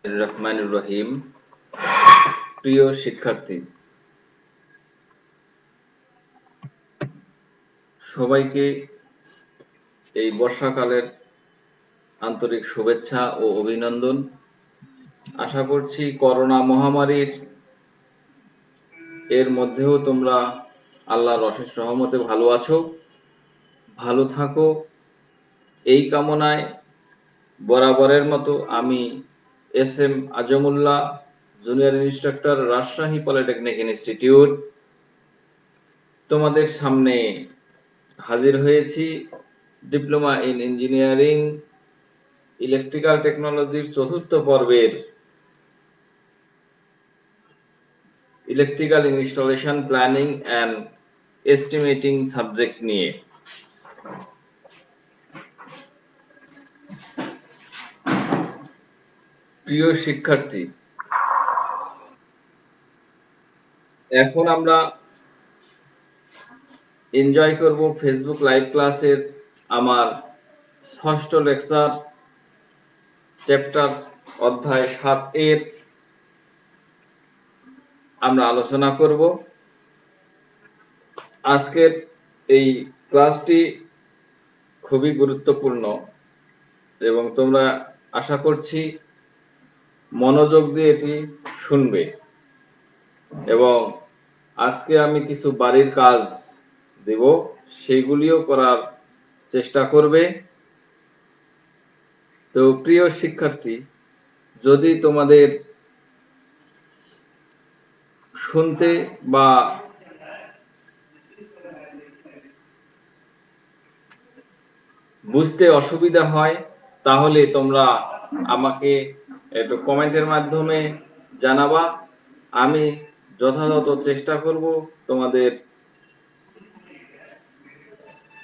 রহমানুর রহিম। প্রিয় শিক্ষার্থী, সবাইকে এই বর্ষাকালের আন্তরিক শুভেচ্ছা ও অভিনন্দন। আশা করছি করোনা মহামারীর এর মধ্যেও তোমরা আল্লাহর অশেষ রহমতে ভালো আছো, ভালো থাকো এই কামনায় বরাবরের মতো আমি SM Azmullah, junior instructor, Rajshahi polytechnic institute, তোমাদের সামনে হাজির হয়েছি ডিপ্লোমা ইন ইঞ্জিনিয়ারিং ইলেকট্রিক্যাল টেকনোলজির চতুর্থ পর্বের electrical installation planning and estimating subject নিয়ে। প্রিয় শিক্ষার্থী, এখন আমরা এনজয় করব ফেসবুক লাইভ ক্লাসের আমার ষষ্ঠ লেকচার চ্যাপ্টার অধ্যায় 7 এর আমরা আলোচনা করব। আজকের এই ক্লাসটি খুবই গুরুত্বপূর্ণ এবং তোমরা আশা করছি মনোযোগ দিয়ে এটি শুনবে এবং আজকে আমি কিছু বাড়ির কাজ দেব, সেগুলিও করার চেষ্টা করবে। তো প্রিয় শিক্ষার্থী, যদি তোমাদের শুনতে বা বুঝতে অসুবিধা হয় তাহলে তোমরা আমাকে একটু কমেন্টের মাধ্যমে জানাবা। আমি যথাযথ চেষ্টা করব তোমাদের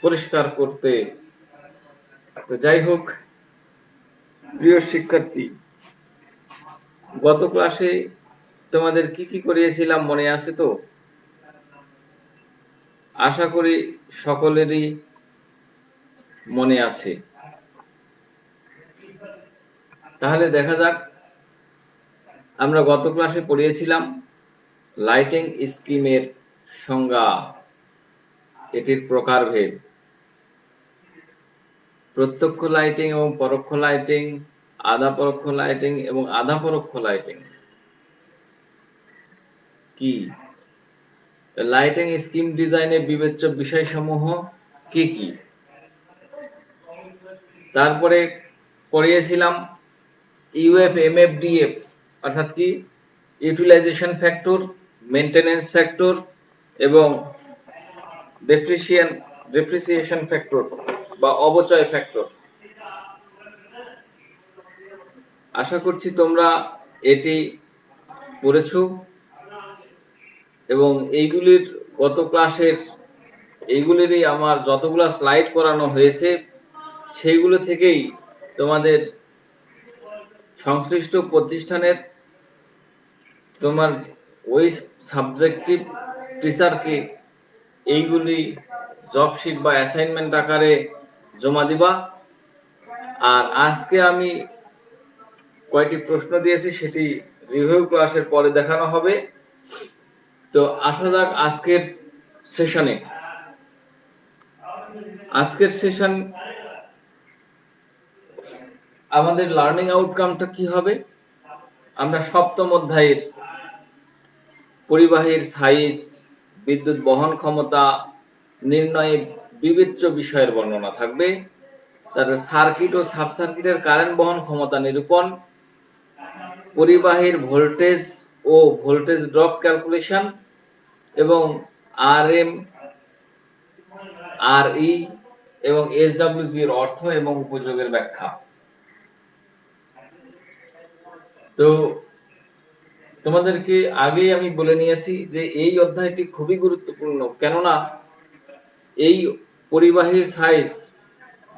পরিষ্কার করতে। তো যাই হোক, প্রিয় শিক্ষার্থী, গত ক্লাসে তোমাদের কি কি করিয়েছিলাম মনে আছে তো? আশা করি সকলেরই মনে আছে। তাহলে দেখা যাক, আমরা গত ক্লাসে পড়িয়েছিলাম লাইটিং স্কিমের সংজ্ঞা, এটির প্রকারভেদ, প্রত্যক্ষ লাইটিং এবং পরোক্ষ লাইটিং, আধা পরোক্ষ লাইটিং এবং আধা পরোক্ষ লাইটিং কি, লাইটিং স্কিম ডিজাইনের বিবেচ্য বিষয়সমূহ কি কি। তারপরে পড়িয়েছিলাম UFMFDF অর্থাৎ কি, ইউটিলাইজেশন ফ্যাক্টর, মেইনটেনেন্স ফ্যাক্টর এবং ডেপ্রিসিয়েশন ফ্যাক্টর বা অবচয় ফ্যাক্টর। আশা করছি তোমরা এটি পড়েছো এবং এইগুলির গত ক্লাসের এইগুলিরই আমার যতগুলো স্লাইড করানো হয়েছে সেইগুলো থেকেই তোমাদের সংশ্লিষ্ট প্রতিষ্ঠানের তোমার ওই সাবজেক্টিভ টিচারকে এইগুলি জব শিট বা অ্যাসাইনমেন্ট আকারে জমা দিবা। আর আজকে আমি কয়টি প্রশ্ন দিয়েছি সেটি রিভিউ ক্লাসের পরে দেখানো হবে। তো আসা যাক আজকের সেশনে। আজকের সেশন আমাদের লার্নিং আউটকামটা কি হবে? আমরা সপ্তম অধ্যায়ের পরিবাহীর সাইজ, বিদ্যুৎ বহন ক্ষমতা নির্ণয়ে বিবেচ্য বিষয়ের বর্ণনা থাকবে। তারপরে সার্কিট ও সাব সার্কিটের কারেন্ট বহন ক্ষমতা নিরূপণ, পরিবাহীর ভোল্টেজ ও ভোল্টেজ ড্রপ ক্যালকুলেশন এবং RM, RE এবং SWG এর অর্থ এবং উপযোগের ব্যাখ্যা। তো তোমাদেরকে আগেই আমি বলে নিয়েছি যে এই অধ্যায়টি খুবই গুরুত্বপূর্ণ, কেননা এই পরিবাহীর সাইজ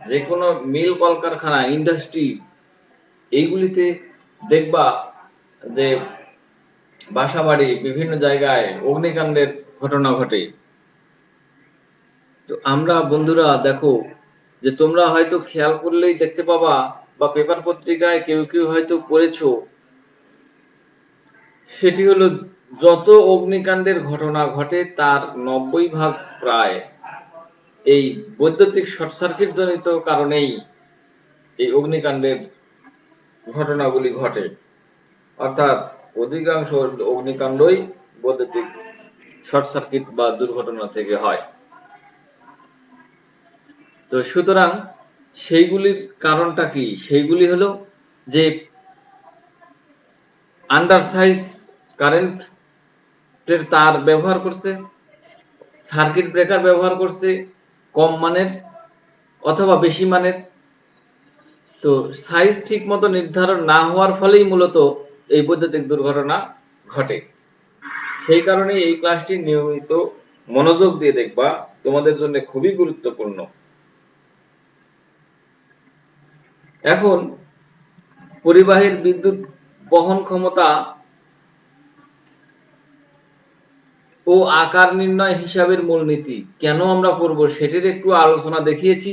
যে কোনো মিল কলকারখানা, ইন্ডাস্ট্রি, এইগুলিতে দেখবা যে বাসাবাড়ি বিভিন্ন জায়গায় অগ্নিকাণ্ডের ঘটনা ঘটে। তো আমরা বন্ধুরা দেখো যে তোমরা হয়তো খেয়াল করলেই দেখতে পাবা বা পেপার পত্রিকায় কেউ কেউ হয়তো পড়েছো সেটি হলো যত অগ্নিকাণ্ডের ঘটনা ঘটে তার 90% প্রায় এই বৈদ্যুতিক শর্ট সার্কিট জনিত কারণেই এই অগ্নিকাণ্ডের ঘটনাগুলি ঘটে। অর্থাৎ অধিকাংশ অগ্নিকাণ্ডই বৈদ্যুতিক শর্ট সার্কিট বা দুর্ঘটনা থেকে হয়। তো সুতরাং সেইগুলির কারণটা কি? সেইগুলি হলো যে আন্ডার সাইজ কারেন্টের তার ব্যবহার করছে, সার্কিট ব্রেকার ব্যবহার করছে কম মানের অথবা বেশি মানের। তো সাইজ ঠিক মতো নির্ধারণ না হওয়ার ফলেই মূলত এই বৈদ্যুতিক দুর্ঘটনা ঘটে। সেই কারণে এই ক্লাসটি নিয়মিত মনোযোগ দিয়ে দেখবা, তোমাদের জন্য খুবই গুরুত্বপূর্ণ। এখন পরিবাহীর বিদ্যুৎ বহন ক্ষমতা ও আকার নির্ণয় হিসাবের মূলনীতি কেন আমরা পড়ব সেটির একটু আলোচনা দেখিয়েছি।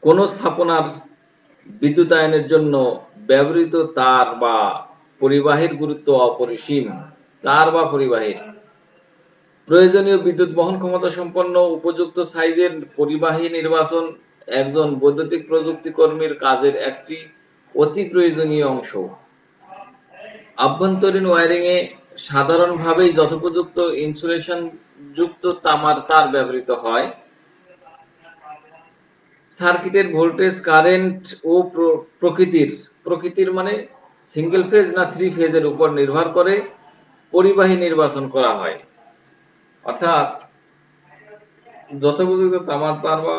কোন স্থাপনার বিদ্যুতায়নের জন্য ব্যবহৃত তার বা পরিবাহীর গুরুত্ব অপরিসীম। তার বা পরিবাহীর প্রয়োজনীয় বিদ্যুৎ বহন ক্ষমতা সম্পন্ন উপযুক্ত সাইজের পরিবাহী নির্বাচন একজন বৈদ্যুতিক প্রযুক্তি কর্মীর কাজের একটি অতি প্রয়োজনীয় অংশ। আভ্যন্তরীণ ওয়্যারিং এ সাধারণভাবেই যথোপযুক্ত ইনসুলেশন যুক্ত তামার তার ব্যবহৃত হয়। সার্কিটের ভোল্টেজ, কারেন্ট ও প্রকৃতির মানে সিঙ্গেল ফেজ না থ্রি ফেজের উপর নির্ভর করে পরিবাহী নির্বাচন করা হয়। অর্থাৎ যথোপযুক্ত তামার তার বা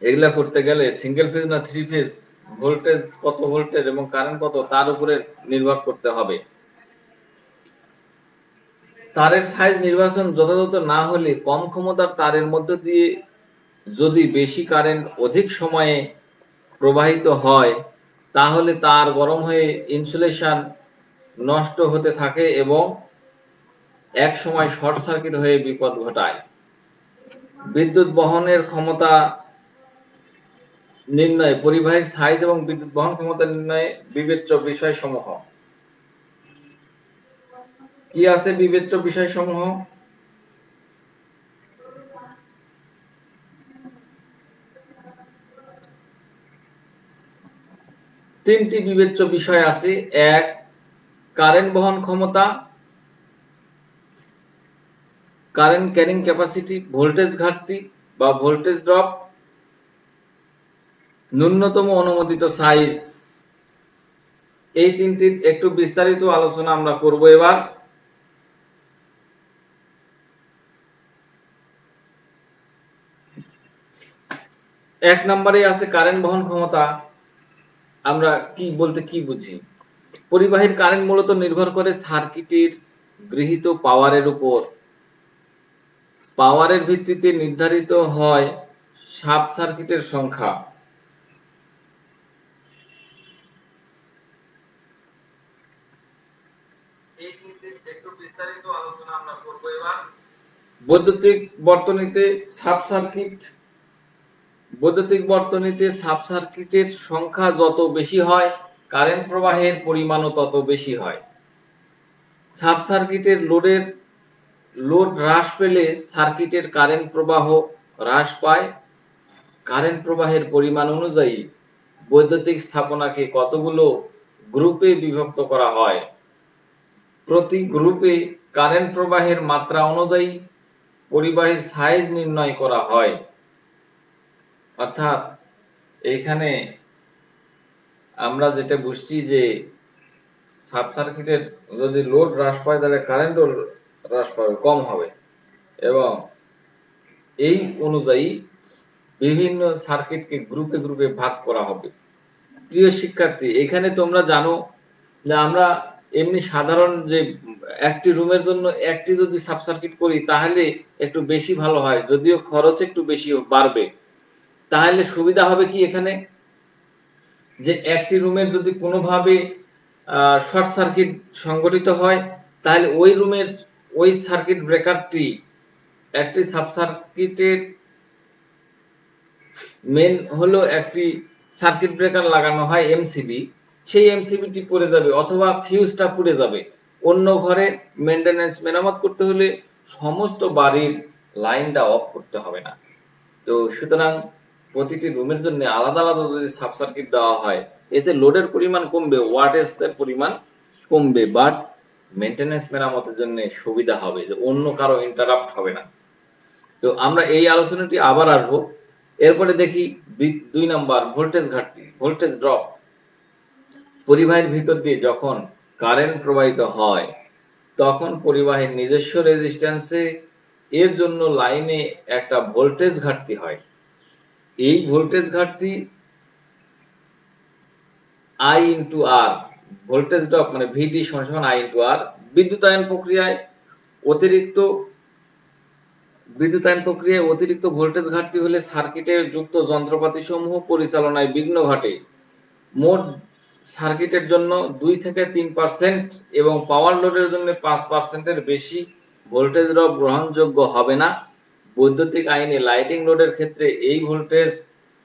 এগুলা করতে গেলে সিঙ্গেল ফেজ না থ্রি ফেজ, ভোল্টেজ কত ভোল্টেজ এবং কারেন্ট কত তার উপরে নির্ভর করতে হবে। তারের সাইজ নির্বাচন যথাযথ না হলে কম ক্ষমতার তারের মধ্য দিয়ে যদি বেশি কারেন্ট অধিক সময়ে প্রবাহিত হয় তাহলে তার গরম হয়ে ইনসুলেশন নষ্ট হতে থাকে এবং এক সময় শর্ট সার্কিট হয়ে বিপদ ঘটায়। বিদ্যুৎ বহনের ক্ষমতা নির্ণয়ে পরিবাহীর সাইজ এবং বিদ্যুৎ বহন ক্ষমতা নির্ণয়ে বিবেচ্য বিষয়সমূহ কি আছে? বিবেচ্য বিষয়সমূহ তিনটি বিবেচ্য বিষয় আছে। এক, কারেন্ট বহন ক্ষমতা, কারেন্ট ক্যারিং ক্যাপাসিটি, ভোল্টেজ ঘাটতি বা ভোল্টেজ ড্রপ, ন্যূনতম অনুমোদিত সাইজ। এই তিনটির একটু বিস্তারিত আলোচনা আমরা করব এবার। এক নম্বরে আছে কারেন্ট বহন ক্ষমতা। আমরা কি বলতে কি বুঝি? পরিবাহীর কারেন্ট মূলত নির্ভর করে সার্কিটের গৃহীত পাওয়ারের উপর। পাওয়ারের ভিত্তিতে নির্ধারিত হয় সাব সার্কিটের সংখ্যা। বৈদ্যুতিক বর্তনীতে সাব সার্কিটের সংখ্যা যত বেশি হয় কারেন্ট প্রবাহের পরিমাণও তত বেশি হয়। সাব সার্কিটের লোড হ্রাস পেলে সার্কিটের কারেন্ট প্রবাহ হ্রাস পায়। কারেন্ট প্রবাহের পরিমাণ অনুযায়ী বৈদ্যুতিক স্থাপনাকে কতগুলো গ্রুপে বিভক্ত করা হয়। প্রতি গ্রুপে কারেন্ট প্রবাহের মাত্রা অনুযায়ী পরিবাহীর সাইজ নির্ণয় করা হয়। অর্থাৎ এইখানে আমরা যেটা বুঝছি যে সাব সার্কিটের যদি লোড হ্রাস পায় তাহলে কারেন্টও হ্রাস পাবে, কম হবে, এবং এই অনুযায়ী বিভিন্ন সার্কিটকে গ্রুপে গ্রুপে ভাগ করা হবে। প্রিয় শিক্ষার্থী, এখানে তোমরা জানো যে আমরা এমনি সাধারণ যে একটি রুমের জন্য একটি যদি সাব সার্কিট করি তাহলে একটু বেশি ভালো হয়, যদিও খরচ একটু বেশি বাড়বে। তাহলে সুবিধা হবে কি এখানে, যে একটি রুমের যদি কোনোভাবে শর্ট সার্কিট সংঘটিত হয় তাহলে ওই রুমের ওই সার্কিট ব্রেকারটি একটি সাব সার্কিটের মেন হলো একটি সার্কিট ব্রেকার লাগানো হয় এমসিবি, সেই এমসিবিটি পড়ে যাবে অথবা ফিউজটা পুড়ে যাবে। অন্য ঘরে মেইনটেনেন্স মেরামত করতে হলে সমস্ত বাড়ির লাইনটা অফ করতে হবে না। তো সুতরাং প্রতিটি রুমের জন্য আলাদা আলাদা যদি সাব সার্কিট দেওয়া হয়, এতে লোডের পরিমাণ কমবে, ওয়াটেজের পরিমাণ কমবে, বাট মেইনটেনেন্স মেরামতের জন্য সুবিধা হবে, যে অন্য কারো ইন্টারাপ্ট হবে না। তো আমরা এই আলোচনাটি আবার আসবো। এরপরে দেখি 2 নাম্বার, ভোল্টেজ ঘাটতি, ভোল্টেজ ড্রপ। পরিবাহীর ভিতর দিয়ে যখন কারেন্ট প্রবাহিত হয় তখন পরিবাহীর নিজস্ব রেজিস্ট্যান্সে এর জন্য লাইনে একটা ভোল্টেজ ঘাটতি হয়। এই ভোল্টেজ ঘাটতি I into R, voltage drop মানে ভিডি সমান I ইন্টু আর। বিদ্যুতায়ন প্রক্রিয়ায় অতিরিক্ত ভোল্টেজ ঘাটতি হলে সার্কিটে যুক্ত যন্ত্রপাতি সমূহ পরিচালনায় বিঘ্ন ঘটে। মোট সার্কিটের জন্য 2 থেকে 3% এবং পাওয়ার লোডের জন্য 5%-এর বেশি ভোল্টেজ ড্রপ গ্রহণযোগ্য হবে না। বৈদ্যুতিক আইনে লাইটিং লোডের ক্ষেত্রে এই ভোল্টেজ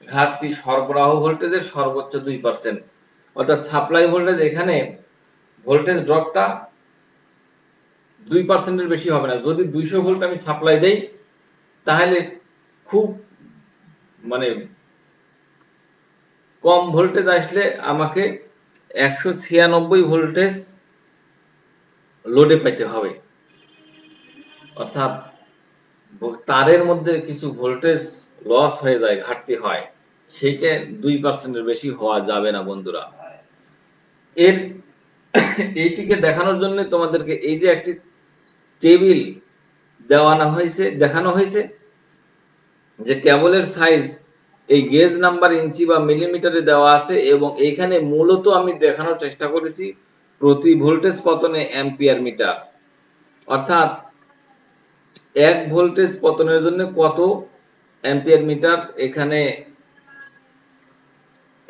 ঘাটতি সরবরাহ ভোল্টেজের সর্বোচ্চ 2%। অর্থাৎ সাপ্লাই ভোল্টেজ এখানে ভোল্টেজ ড্রপটা 2%-এর বেশি হবে না। যদি 200 ভোল্ট আমি সাপ্লাই দেই তাহলে খুব মানে কম ভোল্টেজ আসলে আমাকে 196 ভোল্টেজ লোডে পেতে হবে। অর্থাৎ তারের মধ্যে কিছু ভোল্টেজ লস হয়ে যায়, ঘাটতি হয়, সেইটা 2%-এর বেশি হওয়া যাবে না বন্ধুরা। এইটিকে দেখানোর জন্য তোমাদেরকে এই যে একটি টেবিল দেখানো হয়েছে যে কেবলের সাইজ এই গেজ নাম্বার ইঞ্চি বা মিলিমিটারে দেওয়া আছে, এবং এইখানে মূলত আমি দেখানোর চেষ্টা করেছি প্রতি ভোল্টেজ পতনে অ্যাম্পিয়ার মিটার, অর্থাৎ 1 ভোল্টেজ পতনের জন্য কত অ্যাম্পিয়ার মিটার এখানে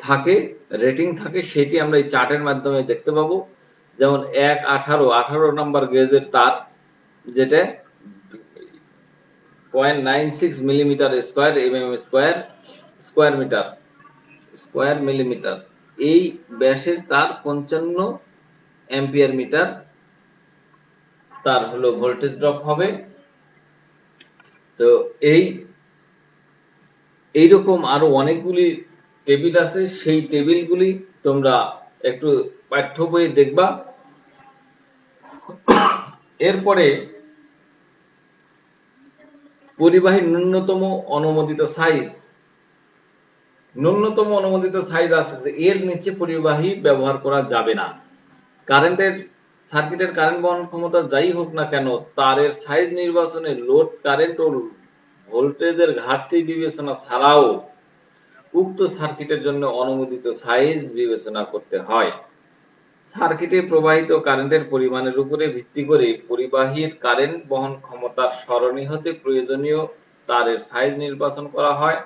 থাকে, রেটিং থাকে, সেটি আমরা এই চার্টের মাধ্যমে দেখতে পাবো। যেমন 18 নাম্বার গেজের তার, যেটা 0.96 millimetre square mm square millimetre, এই ব্যাসের তার 55 অ্যাম্পিয়ার মিটার তার হলো ভোল্টেজ ড্রপ হবে। তো এইরকম আরো অনেকগুলি টেবিল আছে, সেই টেবিলগুলি তোমরা একটু পাঠ্য বইয়ে দেখবা। এরপরে পরিবাহীর ন্যূনতম অনুমোদিত সাইজ আছে যে এর নিচে পরিবাহী ব্যবহার করা যাবে না। সার্কিটের কারেন্ট বহন ক্ষমতা যাই হোক না কেন, তারের সাইজ নির্বাচনে লোড কারেন্ট ও ভোল্টেজের ঘাটতি বিবেচনা ছাড়াও উক্ত সার্কিটের জন্য অনুমোদিত সাইজ বিবেচনা করতে হয়। সার্কিটে প্রবাহিত কারেন্টের পরিমাণের উপরে ভিত্তি করে পরিবাহীর কারেন্ট বহন ক্ষমতার সরণি হতে প্রয়োজনীয় তারের সাইজ নির্বাচন করা হয়।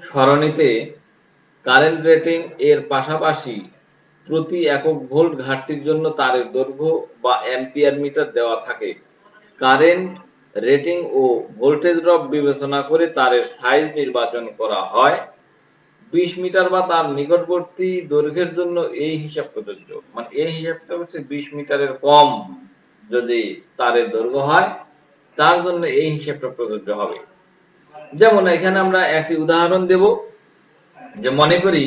সরণিতে কারেন্ট রেটিং এর পাশাপাশি প্রতি একক ভোল্ট ঘাটতির জন্য তারের দৈর্ঘ্য বা অ্যাম্পিয়ার মিটার দেওয়া থাকে। কারেন্ট রেটিং ও ভোল্টেজ ড্রপ বিবেচনা করে তারের সাইজ নির্বাচন করা হয়। 20 মিটার বা তার নিকটবর্তী দৈর্ঘ্যের জন্য এই হিসাব প্রযোজ্য। মানে এই হিসাবটা হচ্ছে 20 মিটারের কম যদি তারের দৈর্ঘ্য হয়, তার জন্য এই হিসাবটা প্রযোজ্য হবে। যেমন এখানে আমরা একটি উদাহরণ দেব, যে মনে করি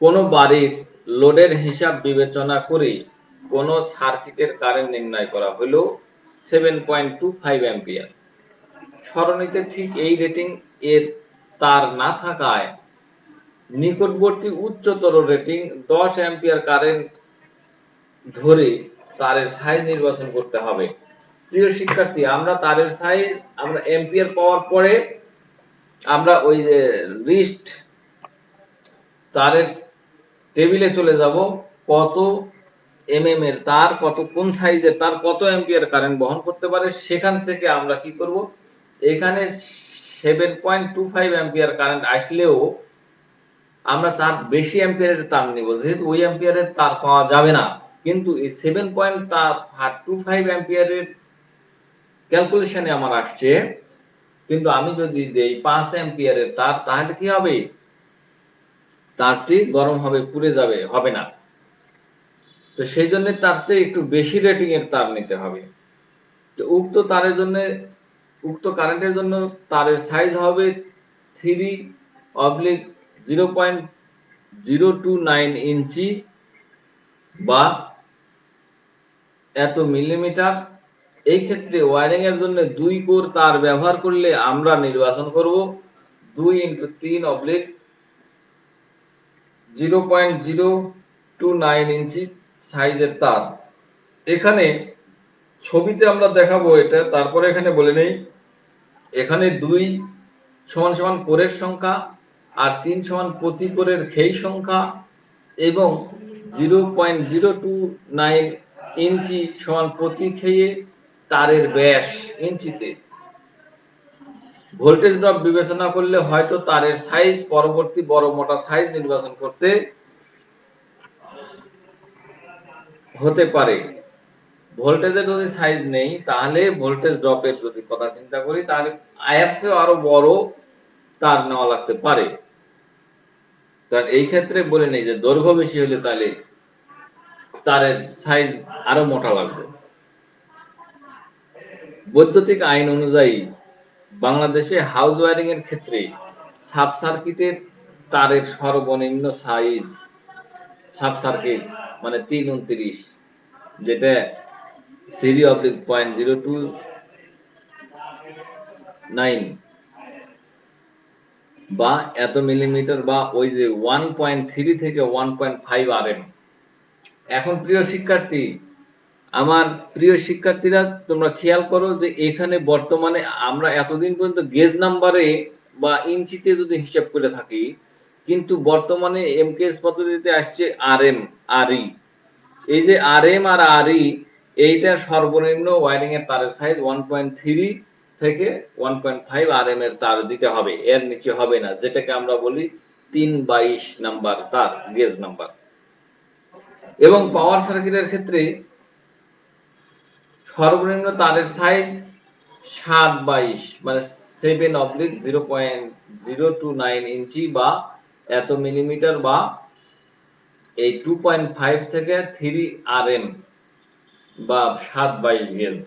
কোন বাড়ির লোডের হিসাব বিবেচনা করে কোন সার্কিটের কারেন্ট নির্ণয় করা হলো 7.25 অ্যাম্পিয়ার। সরণিতে ঠিক এই রেটিং এর তার না থাকায় নিকটবর্তী উচ্চতর রেটিং 10 অ্যাম্পিয়ার কারেন্ট ধরে তারের সাইজ নির্বাচন করতে হবে। প্রিয় শিক্ষার্থী, আমরা তারের সাইজ আমরা অ্যাম্পিয়ার পাওয়ার পরে আমরা ওই যে লিস্ট তারের টেবিলে চলে যাব, কত এমএম এর তার, কোন সাইজের তার কত অ্যাম্পিয়ার কারেন্ট বহন করতে পারে, সেখান থেকে আমরা কি করব, এখানে 7.25 অ্যাম্পিয়ার কারেন্ট আসলেও আমরা তার বেশি অ্যাম্পিয়ারের তার নিব, যেহেতু ওই অ্যাম্পিয়ারের তার পাওয়া যাবে না। কিন্তু এই 7.25 অ্যাম্পিয়ারের ক্যালকুলেশনে আমার আসছে, কিন্তু আমি যদি দেই 5 অ্যাম্পিয়ারের তার, তাহলে কি হবে, তারটি গরম হবে, পুড়ে যাবে, হবে না। তো সেই জন্য তার চেয়ে একটু বেশি রেটিং এর তার নিতে হবে। তো উক্ত তারের জন্য, উক্ত কারেন্টের জন্য তারের সাইজ হবে 3/0.029 ইঞ্চি বা এত মিলিমিটার। এই ক্ষেত্রে ওয়ারিং এর জন্য 2 কোর তার ব্যবহার করলে আমরা নির্বাচন করব 2x3/0.029 ইঞ্চি সাইজের তার। এখানে ছবিতে আমরা দেখাবো এটা, তারপরে এখানে বলে নেই, এখানে 2 সমান সমান কোরের সংখ্যা আর 3 সমান প্রতি কোরের খেই সংখ্যা এবং 0.029 ইঞ্চি সমান প্রতি খেয়ে তারের ব্যাস ইঞ্চিতে। ভোল্টেজ ড্রপ বিবেচনা করলে হয়তো তারের সাইজ পরবর্তী বড় মোটা সাইজ নির্বাচন করতে হতে পারে। ভোল্টেজের যদি সাইজ নেই তাহলে ভোল্টেজ ড্রপের যদি কথা চিন্তা করি তাহলে আইএফসিও আরো বড় তার নেওয়া লাগতে পারে। কারণ এই ক্ষেত্রে বলে নেই যে দৈর্ঘ্য বেশি হলে তাহলে তারের সাইজ আরো মোটা লাগবে। বৈদ্যুতিক আইন অনুযায়ী বাংলাদেশে হাউস ওয়ারিং এর ক্ষেত্রে সাব সার্কিটের তারের সর্বনিম্ন সাইজ, সাব সার্কিট মানে 329, যেটা 3/0.029 বা এত মিলিমিটার বা ওই যে 1.3 থেকে 1.5 আরএম। এখন প্রিয় শিক্ষার্থী, আমার প্রিয় শিক্ষার্থীরা তোমরা খেয়াল করো যে এখানে বর্তমানে আমরা এতদিন পর্যন্ত গেজ নাম্বারে বা ইঞ্চিতে যদি হিসাব করে থাকি, কিন্তু বর্তমানে এমকেএস পদ্ধতিতে আসছে আরএম আরই। এই যে আরএম আর আরই, এইটার সর্বনিম্ন ওয়ারিং এর তারের সাইজ 1.3 থেকে 1.5 আরএম এর তার দিতে হবে, এর নিচে হবে না, যেটাকে আমরা বলি 3/22 নাম্বার তার, গেজ নাম্বার। এবং পাওয়ার সার্কিটের ক্ষেত্রে সর্বনিম্ন তারের সাইজ 7/22 মানে 7/0.029 ইঞ্চি বা এত মিলিমিটার বা এই 2.5 থেকে 3 আরএম বা 7/22 গেজ।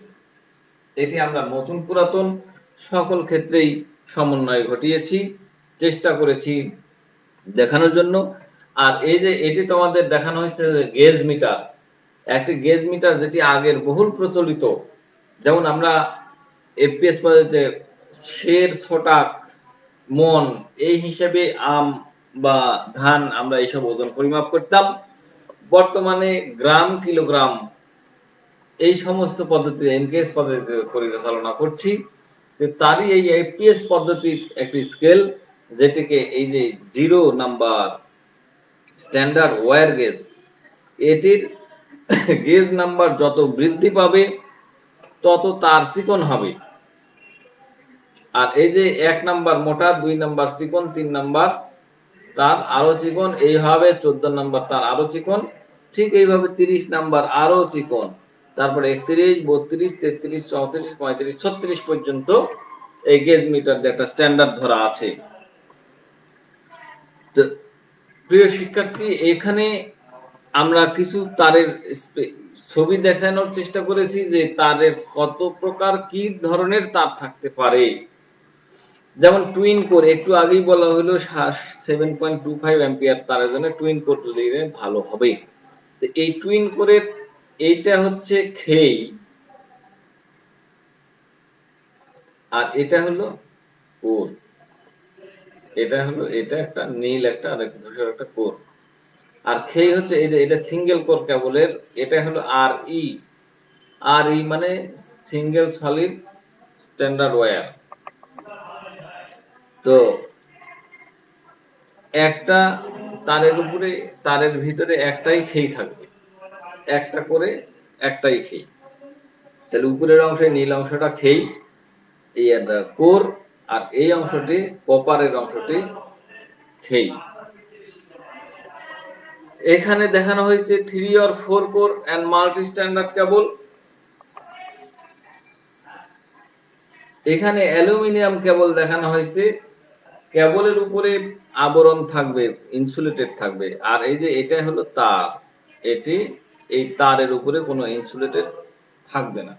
এটি আমরা নতুন পুরাতন সকল ক্ষেত্রেই সমন্বয় ঘটিয়েছি, চেষ্টা করেছি দেখানোর জন্য। আর এই যে এটি তোমাদের দেখানো হয়েছে যে গেজ মিটার, একটি গেজ মিটার যেটি আগের বহুল প্রচলিত, যেমন আমরা এফপিএস পদ্ধতিতে শের, ছটাক, মন এই হিসেবে আম বা ধান আমরা এইসব ওজন পরিমাপ করতাম। বর্তমানে গ্রাম, কিলোগ্রাম এই সমস্ত পদ্ধতি এনকেএস পদ্ধতিতে পরিচালনা করছি। তারই এই এফপিএস পদ্ধতির একটি স্কেল, যেটিকে এই যে 0 নাম্বার স্ট্যান্ডার্ড ওয়্যার গেজ, এটির গেজ নাম্বার যত বৃদ্ধি পাবে তত তার চিকন হবে। আর এই যে 1 নাম্বার মোটা, 2 নাম্বার চিকন, 3 নাম্বার তার আরো চিকন, এইভাবে 14 নাম্বার তার আরো চিকন, ঠিক এইভাবে 30 নাম্বার আরো চিকন, তারপরে 31, 32, 33, 34, 35, 36 পর্যন্ত এই গেজ মিটার একটা স্ট্যান্ডার্ড ধরা আছে। তো প্রিয় শিক্ষার্থী, এখানে আমরা কিছু তারের ছবি দেখানোর চেষ্টা করেছি যে তারের কত প্রকার, কি ধরনের তার থাকতে পারে। যেমন টুইন কোর, একটু আগেই বলা হলো 7.25 অ্যাম্পিয়ার তারের জন্য টুইন কোর দিলে ভালো হবে। তো এই টুইন কোরের এইটা হচ্ছে খেই আর এটা হলো কোর, এটা হলো, এটা একটা নীল একটা আর ধূসর একটা কোর। আর খেই হচ্ছে এই যে এটা সিঙ্গেল কোর কেবলের, এটা হলো আর ই, আর ই মানে সিঙ্গেল সলিড স্ট্যান্ডার্ড ওয়্যার। তো একটা তারের উপরে, তারের ভিতরে একটাই খেই থাকবে, একটা করে একটাই খেই। তাহলে উপরের অংশে নীল অংশটা খেই, এই কোর, আর এই অংশটি কপারের অংশটি খেই। এখানে দেখানো হয়েছে 3 or 4 core and multi standard cable. এখানে অ্যালুমিনিয়াম কেবল দেখানো হয়েছে কেবলের উপরে আবরণ থাকবে, ইনসুলেটেড থাকবে, আর এই যে এটা হলো তার, এটি এই তারের উপরে কোনো ইনসুলেটেড থাকবে না।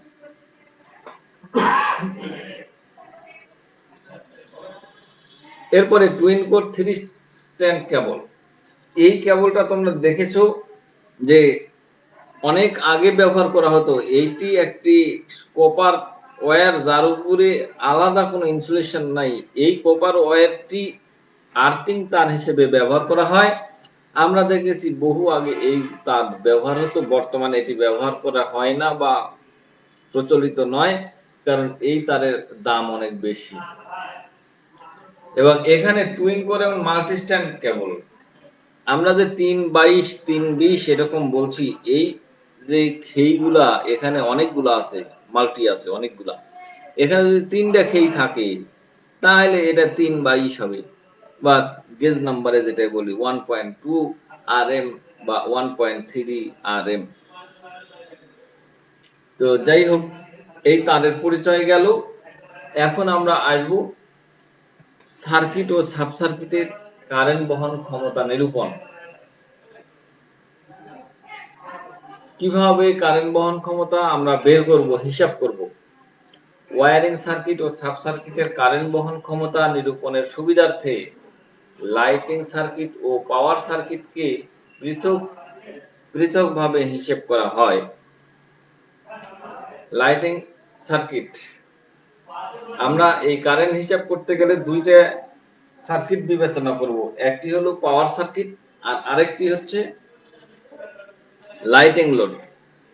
এরপরে টুইন কোর 3 স্ট্র্যান্ড কেবল। এই কেবলটা তোমরা দেখেছো যে অনেক আগে ব্যবহার করা হতো। এইটি একটি কপার ওয়্যার, যার উপরে আলাদা কোনো ইনসুলেশন নাই। এই কপার ওয়্যারটি আর্থিং তার হিসেবে ব্যবহার করা হয়। আমরা দেখেছি বহু আগে এই তার ব্যবহার হতো, বর্তমানে এটি ব্যবহার করা হয় না বা প্রচলিত নয়, কারণ এই তারের দাম অনেক বেশি। এবং এখানে টুইন কোর এবং মাল্টি স্ট্র্যান্ড কেবল, আমরা যে 322 320 এরকম বলছি, এই যে খেইগুলা এখানে অনেকগুলা আছে, মাল্টি আছে অনেকগুলা। এখানে যদি 3টা খেই থাকে তাহলে এটা 322 হবে, বা গেজ নাম্বারে যেটা বলি 1.2 RM বা 1.3 RM। তো যাই হোক, এই তারের পরিচয় গেল। এখন আমরা আসবো সার্কিট ও সাব সার্কিটের কারেন্ট বহন ক্ষমতা নিরূপণ। কিভাবে কারেন্ট বহন ক্ষমতা আমরা বের করব, হিসাব করব। ওয়্যারিং সার্কিট ও সাব সার্কিটের কারেন্ট বহন ক্ষমতা নিরূপণের সুবিধার্থে লাইটিং সার্কিট ও পাওয়ার সার্কিটকে পৃথকভাবে হিসেব করা হয়। লাইটিং সার্কিট, আমরা এই কারেন্ট হিসাব করতে গেলে দুইটা সার্কিট বিবেচনা করব। একটি হলো পাওয়ার সার্কিট আর আরেকটি হচ্ছে লাইটিং লোড।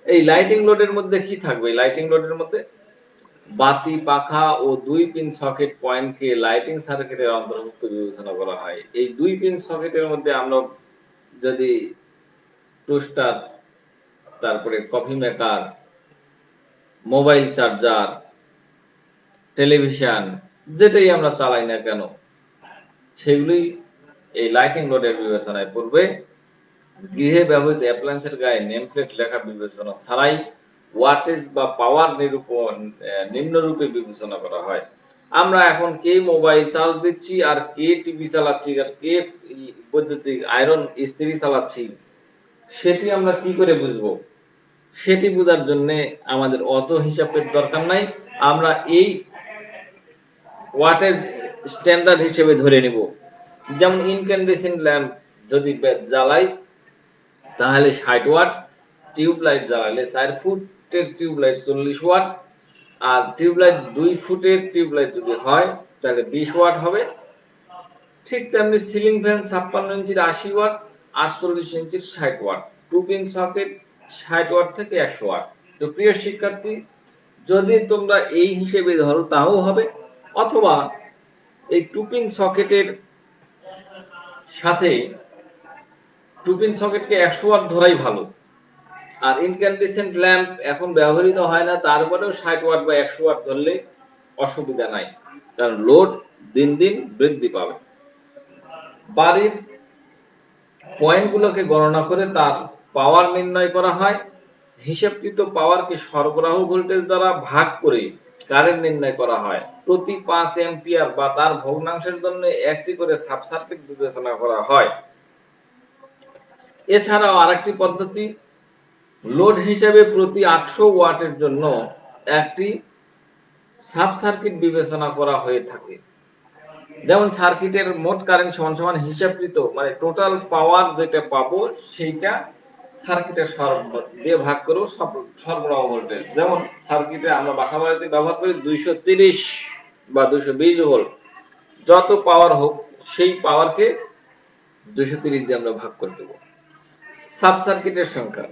এই লাইটিং লোডের মধ্যে কি থাকবে? লাইটিং লোডের মধ্যে বাতি, পাখা ও 2 পিন সকেট পয়েন্টকে লাইটিং সার্কিটের অন্তর্ভুক্ত বিবেচনা করা হয়। এই 2 পিন সকেটের মধ্যে আমরা যদি টোস্টার, তারপরে coffee maker, mobile charger, television, যেটাই আমরা চালাই না কেন, সেগুলি এই লাইটিং লোডের বিবেচনায় পড়বে। গৃহে ব্যবহৃত অ্যাপ্লায়েন্সের গায়ে নেম প্লেট লেখা বিবেচনা ছাড়াই ওয়াটেজ বা পাওয়ার নিরূপণ নিম্নরূপে বিবেচনা করা হয়। আমরা এখন কে মোবাইল চার্জ দিচ্ছি, আর কে টিভি চালাচ্ছি, আর কে বৈদ্যুতিক আয়রন ইস্ত্রি চালাচ্ছি, সেটি আমরা কি করে বুঝবো? সেটি বোঝার জন্য আমাদের অত হিসাবের দরকার নাই। আমরা এই ওয়াটেজ স্ট্যান্ডার্ড হিসেবে ধরে নিব। যেমন ইনক্যান্ডেসেন্ট ল্যাম্প যদি জ্বালাই তাহলে 60 ওয়াট, টিউবলাইট জ্বালালে 4 ফুটের টিউবলাইট 40 ওয়াট, আর টিউবলাইট 2 ফুটের টিউবলাইট যদি হয় তাহলে 20 ওয়াট হবে। ঠিক তেমনি সিলিং ফ্যান 56 ইঞ্চির 80 ওয়াট, 48 ইঞ্চির 60 ওয়াট, 2 পিন সকেট 60 ওয়াট থেকে 100 ওয়াট। তো প্রিয় শিক্ষার্থী, যদি তোমরা এই হিসেবে ধরো তাও হবে, অথবা এই 2 পিন সকেটের সাথে 2 পিন সকেটকে 100 ওয়াট ধরাই ভালো। আর ইনক্যান্ডেসেন্ট ল্যাম্প এখন ব্যবহৃত হয় না, তারপরেও 60 ওয়াট বা 100 ওয়াট ধরলে অসুবিধা নাই, কারণ লোড দিন দিন বৃদ্ধি পাবে। বাড়ির পয়েন্টগুলোকে গণনা করে তার পাওয়ার নির্ণয় করা হয়। হিসাবকৃত পাওয়ারকে সরবরাহ ভোল্টেজ দ্বারা ভাগ করে কারেন্ট নির্ণয় করা হয়। প্রতি 5 অ্যাম্পিয়ার বা তার ভগ্নাংশের জন্য একটি করে সাব সার্কিট বিবেচনা করা হয়। এছাড়াও আরেকটি পদ্ধতি, লোড হিসেবে প্রতি 800 ওয়াটের জন্য একটি সাব সার্কিট বিবেচনা করা হয়ে থাকে। যেমন সার্কিটের মোট কারেন্ট সমান সমান হিসাবকৃত, মানে টোটাল পাওয়ার যেটা পাবো সেইটা সার্কিটের দিয়ে ভাগ করেও সরবরাহ ভোল্টেজ। যেমন সার্কিটে আমরা বাসাবাড়িতে ব্যবহার করি 230 বা 220 ভোল্ট, যত পাওয়ার হোক সেই পাওয়ারকে 230 দিয়ে আমরা ভাগ করে দেব। সাব সার্কিটের সংখ্যা,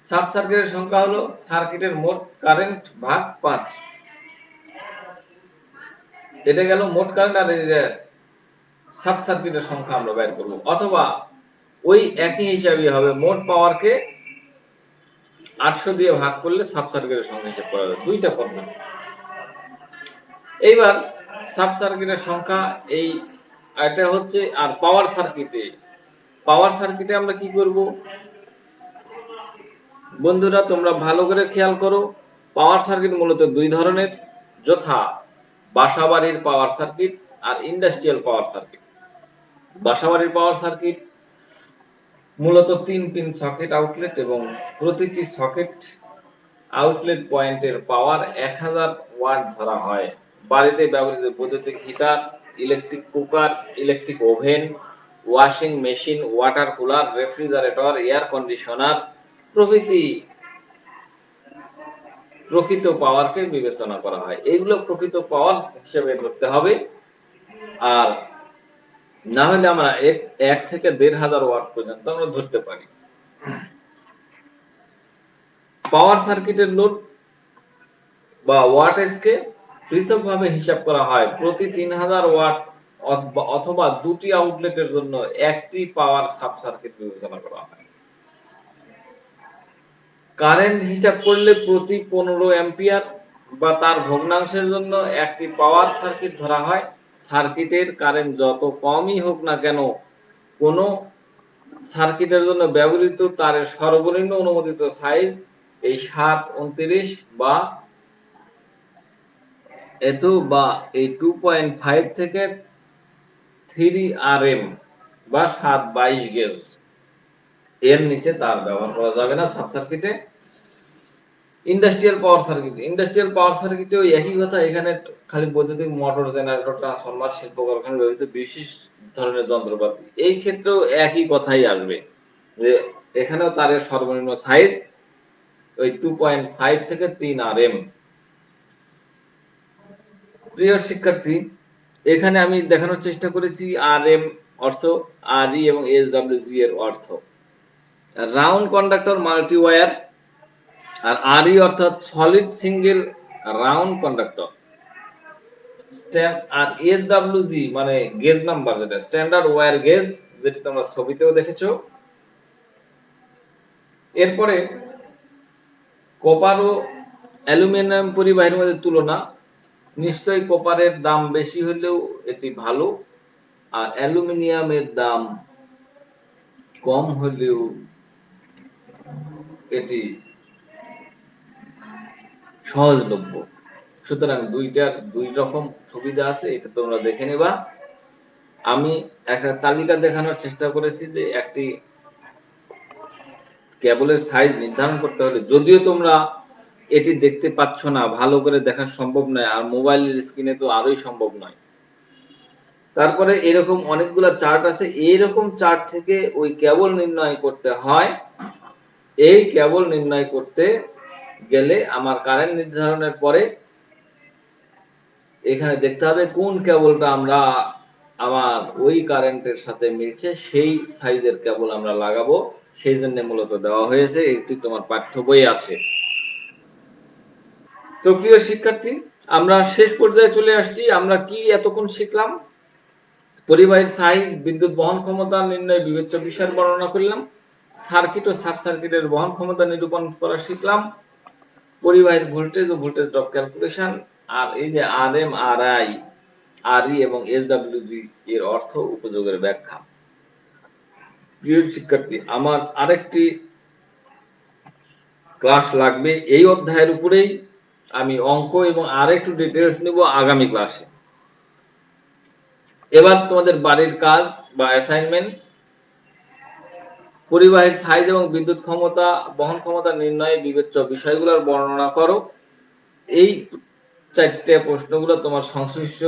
সাব সার্কিটের সংখ্যা হলো সার্কিটের মোট কারেন্ট ভাগ 5। এটা গেল মোট কারেন্ট, আর সাব সার্কিটের সংখ্যা আমরা বের করব। অথবা ওই একই হিসাবই হবে, মোট পাওয়ারকে 800 দিয়ে ভাগ করলে সাব সার্কিটের সংখ্যা হিসাব করা যাবে। দুইটা পদ্ধতি। এইবার সাব সার্কিটের সংখ্যা এই এটা হচ্ছে। আর পাওয়ার সার্কিটে আমরা কি করব বন্ধুরা, তোমরা ভালো করে খেয়াল করো। পাওয়ার সার্কিট মূলত দুই ধরনের, যথা বাসাবাড়ির পাওয়ার সার্কিট আর ইন্ডাস্ট্রিয়াল পাওয়ার সার্কিট। বাসাবাড়ির পাওয়ার সার্কিট মূলত 3 পিন সকেট আউটলেট এবং প্রতিটি সকেট আউটলেট পয়েন্টের পাওয়ার 1000 ওয়াট ধরা হয়। বাড়িতে ব্যবহৃত বৈদ্যুতিক heater, electric cooker, electric oven, washing machine, water cooler, refrigerator, air conditioner প্রভৃতি প্রকৃত পাওয়ারকে বিবেচনা করা হয়। এইগুলো প্রকৃত পাওয়ার হিসেবে ধরতে হবে। আর না হলে আমরা 1 থেকে 1500 ওয়াট পর্যন্ত আমরা ধরতে পারি। পাওয়ার সার্কিটের লোড বা ওয়াটেজকে পৃথকভাবে হিসাব করা হয়। প্রতি 3000 ওয়াট অথবা দুটি আউটলেটের জন্য একটি পাওয়ার সাব সার্কিট বিবেচনা করা হয়। কারেন্ট হিসাব করলে প্রতি 15 অ্যাম্পিয়ার বা তার ভগ্নাংশের জন্য একটি পাওয়ার সার্কিট ধরা হয়। সার্কিটের কারেন্ট যত কমই হোক না কেন, কোন সার্কিটের জন্য ব্যবহৃত তারের সর্বনিম্ন অনুমোদিত সাইজ এই 729 বা 2.5 থেকে 3 RM বা 722 গেজ। এর নিচে তার ব্যবহার করা যাবে না সাব সার্কিটে। ইন্ডাস্ট্রিয়াল পাওয়ার সার্কিটেও একই কথা। এখানে খালি বৈদ্যুতিক মোটর, জেনারেটর, ট্রান্সফরমার, শিল্প কারখানায় ব্যবহৃত বিশেষ ধরনের যন্ত্রপাতি, এই ক্ষেত্রেও একই কথাই আসবে যে এখানেও তারের সর্বনিম্ন সাইজ ওই 2.5 থেকে 3 RM। প্রিয় শিক্ষার্থী, এখানে আমি দেখানোর চেষ্টা করেছি RM অর্থ, RE এবং SWG এর অর্থ। রাউন্ড কন্ডাক্টর মাল্টি ওয়্যার, আর RE অর্থাৎ সলিড সিঙ্গেল রাউন্ড কন্ডাক্টর। আর SWG মানে গেজ নাম্বার, যেটা স্ট্যান্ডার্ড ওয়্যার গেজ, যেটা তোমরা ছবিতেও দেখেছো। এরপরে কপার ও অ্যালুমিনিয়াম পরিবাহীর মধ্যে তুলনা। নিশ্চয়ই কপারের দাম বেশি হলেও এটি ভালো, আর অ্যালুমিনিয়ামের দাম কম হলেও এটি সহজলভ্য। সুতরাং দুইটার দুই রকম সুবিধা আছে, এটা তোমরা দেখে নেবা। আমি একটা তালিকা দেখানোর চেষ্টা করেছি যে একটি কেবলের সাইজ নির্ধারণ করতে হলে, যদিও তোমরা এটি দেখতে পাচ্ছ না, ভালো করে দেখা সম্ভব নয়, আর মোবাইলের স্ক্রিনে তো আরোই সম্ভব নয়। তারপরে এরকম অনেকগুলা চার্ট আছে, এইরকম চার্ট থেকে ওই কেবল নির্ণয় করতে হয়। এই কেবল নির্ণয় করতে গেলে আমার কারেন্ট নির্ধারণের পরে এখানে দেখতে হবে কোন কেবলটা আমার ওই কারেন্টের সাথে মিলছে, সেই সাইজের কেবল আমরা লাগাবো। সেই জন্য মূলত দেওয়া হয়েছে, এটি তোমার পাঠ্য বইয়ে আছে। তো প্রিয় শিক্ষার্থী, আমরা শেষ পর্যায়ে চলে আসছি। আমরা কি এতক্ষণ শিখলাম? পরিবাহীর সাইজ, বিদ্যুৎ বহন ক্ষমতা নির্ণয় বিবেচ্য বিষয়ের বর্ণনা করলাম। সার্কিট ও সাব সার্কিটের বহন ক্ষমতা নিরূপণ করা শিখলাম। পরিবাহীর ভোল্টেজ ও ভোল্টেজ ড্রপ ক্যালকুলেশন, আর এই যে RM, RI, RE এবং SWG এর অর্থ উপযোগের ব্যাখ্যা। প্রিয় শিক্ষার্থী, আমার আরেকটি ক্লাস লাগবে এই অধ্যায়ের উপরেই। আমি অঙ্ক এবং আরেকটু ডিটেইলস নেব আগামী ক্লাসে। এবার তোমাদের বাড়ির কাজ বা অ্যাসাইনমেন্ট, পরিবাহীর সাইজ এবং বিদ্যুৎ ক্ষমতা বহন ক্ষমতা নির্ণয়ে বিবেচ্য বিষয়গুলোর বর্ণনা করো। এই 4টে প্রশ্নগুলো তোমার সংশ্লিষ্ট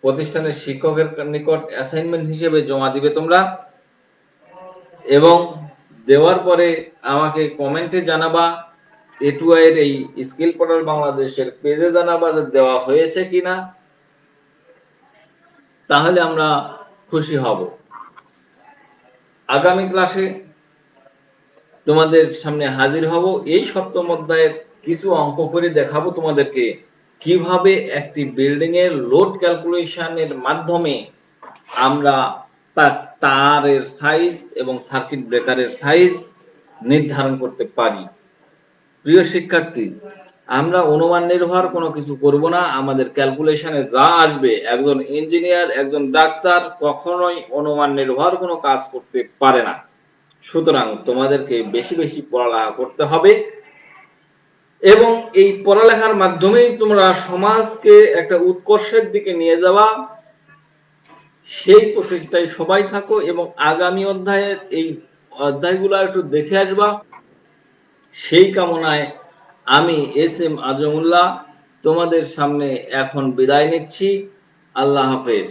প্রতিষ্ঠানের শিক্ষকের নিকট অ্যাসাইনমেন্ট হিসেবে জমা দিবে তোমরা, এবং দেওয়ার পরে আমাকে কমেন্টে জানাবা। A2I এর এই স্কিল পোর্টাল বাংলাদেশের পেজে জানাবা যে দেওয়া হয়েছে কিনা, তাহলে আমরা খুশি হব। আগামী ক্লাসে তোমাদের সামনে হাজির হব। এই 7ম অধ্যায়ের কিছু অঙ্ক করে দেখাবো তোমাদেরকে কিভাবে একটি বিল্ডিং এর লোড ক্যালকুলেশনের মাধ্যমে আমরা তারের সাইজ এবং সার্কিট ব্রেকারের সাইজ নির্ধারণ করতে পারি। প্রিয় শিক্ষার্থী, আমরা অনুমান নির্ভর কোনো কিছু করব না। আমাদের ক্যালকুলেশনে যা আসবে, একজন ইঞ্জিনিয়ার, একজন ডাক্তার কখনোই অনুমান নির্ভর কোনো কাজ করতে পারে না। সুতরাং তোমাদেরকে বেশি বেশি পড়ালেখা করতে হবে, এবং এই পড়ালেখার মাধ্যমেই তোমরা সমাজকে একটা উৎকর্ষের দিকে নিয়ে যাওয়া সেই প্রচেষ্টায় সবাই থাকো এবং আগামী অধ্যায়ের এই অধ্যায়গুলো একটু দেখে আসবা। সেই কামনায় আমি এস.এম. আজমুল্লাহ তোমাদের সামনে এখন বিদায় নিচ্ছি। আল্লাহ হাফেজ।